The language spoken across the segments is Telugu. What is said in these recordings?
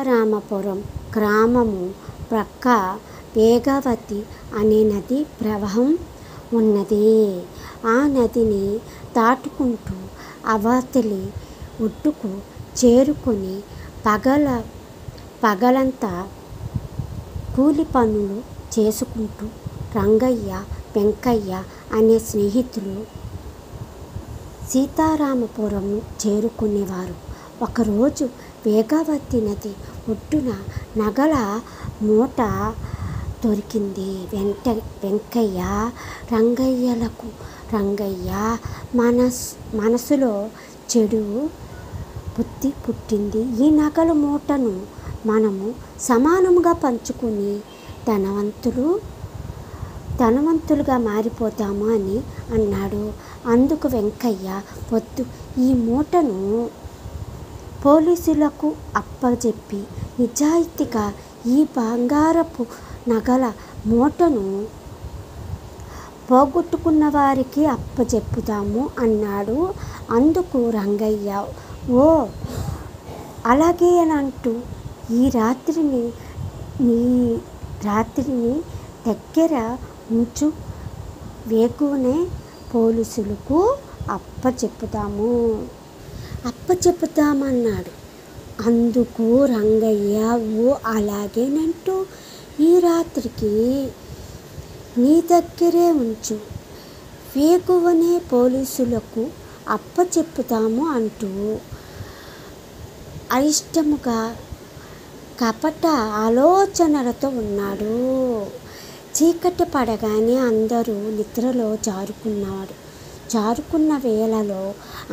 సీతారామపురం గ్రామము ప్రక్క వేగవతి అనే నది ప్రవాహం ఉన్నది. ఆ నదిని దాటుకుంటూ అవతలి ఒడ్డుకు చేరుకొని పగలంతా కూలి పనులు చేసుకుంటూ రంగయ్య, వెంకయ్య అనే స్నేహితులు సీతారామపురం చేరుకునేవారు. ఒకరోజు వేగవతి నది ఒడ్డున నగల మూట దొరికింది. వెంకయ్య, రంగయ్యలకు రంగయ్య మనసులో చెడు బుద్ధి పుట్టింది. ఈ నగల మూటను మనము సమానంగా పంచుకుని ధనవంతులుగా మారిపోతాము అని అన్నాడు. అందుకు వెంకయ్య, వద్దు, ఈ మూటను పోలీసులకు అప్పజెప్పి నిజాయితీగా ఈ బంగారపు నగల మూటను పోగొట్టుకున్న వారికి అప్పజెప్పుదాము అన్నాడు. అందుకు రంగయ్య, ఓ అలాగే అని అంటూ ఈ రాత్రిని దగ్గర ఉంచు, వేగునే పోలీసులకు అప్పచెప్పుతామన్నాడు. అందుకు రంగయ్య, ఓ అలాగేనంటూ ఈ రాత్రికి నీ దగ్గరే ఉంచు, వేగువనే పోలీసులకు అప్పచెప్పుతాము అంటూ అయిష్టముగా కపట ఆలోచనలతో ఉన్నాడు. చీకటి పడగానే అందరూ నిద్రలో జారుకున్న వేళలో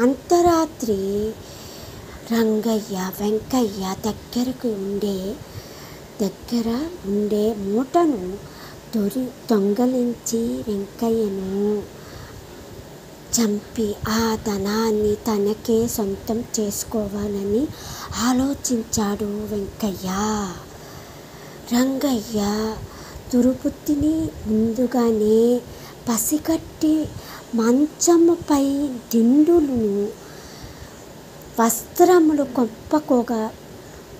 అర్ధరాత్రి రంగయ్య, వెంకయ్య దగ్గర ఉండే మూటను దొంగలించి వెంకయ్యను చంపి ఆ ధనాన్ని తనకే సొంతం చేసుకోవాలని ఆలోచించాడు వెంకయ్య. రంగయ్య దుర్బుద్ధిని ముందుగానే పసిగట్టి మంచముపై దిండులను, వస్త్రములు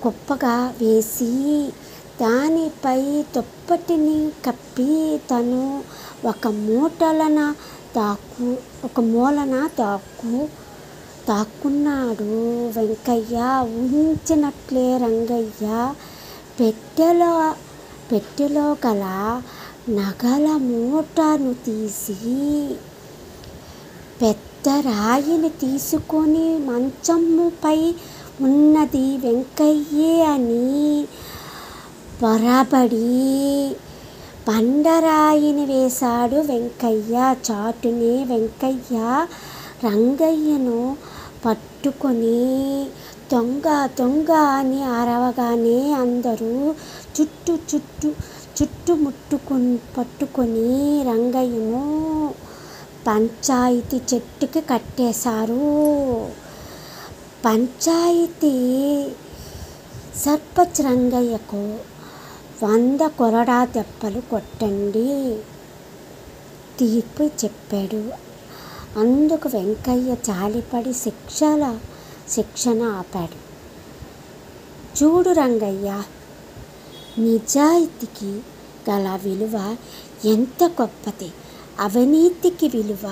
కుప్పగా వేసి దానిపై దుప్పటిని కప్పి తను ఒక మూలన దాక్కున్నాడు. వెంకయ్య ఊహించినట్లే రంగయ్య పెట్టెలో గల నగల మూటను తీసి పెద్ద రాయిని తీసుకొని మంచముపై ఉన్నది వెంకయ్యే అని పొరబడి బండరాయిని వేశాడు వెంకయ్య. చాటునే వెంకయ్య రంగయ్యను పట్టుకొని దొంగ అని అరవగానే అందరూ పట్టుకొని రంగయ్యను పంచాయతీ చెట్టుకి కట్టేశారు. పంచాయతీ సర్పంచ్ రంగయ్యకు 100 కొరడా దెబ్బలు కొట్టండి తీర్పు చెప్పాడు. అందుకు వెంకయ్య జాలిపడి శిక్షణ ఆపాడు. చూడు రంగయ్య, నిజాయితీకి గల విలువ ఎంత గొప్పది, అవినీతికి విలువ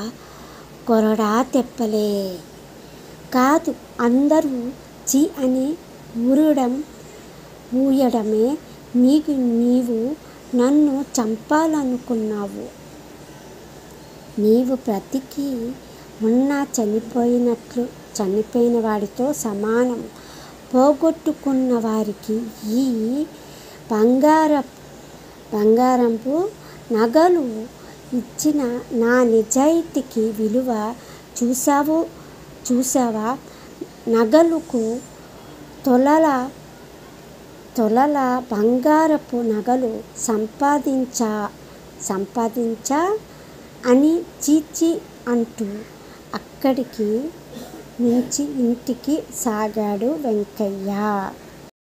కొరడా దెబ్బలే కాదు, అందరూ చీ అని ఊయడమే. నీవు నన్ను చంపాలనుకున్నావు, నీవు బ్రతికి ఉన్నా చనిపోయిన వాడితో సమానం. పోగొట్టుకున్న వారికి ఈ బంగారపు నగలు ఇచ్చిన నా నిజాయితీకి విలువ చూసావా? నగలకు తొలల బంగారపు నగలు సంపాదించా అని చీచి అంటూ అక్కడికి నుంచి ఇంటికి సాగాడు వెంకయ్య.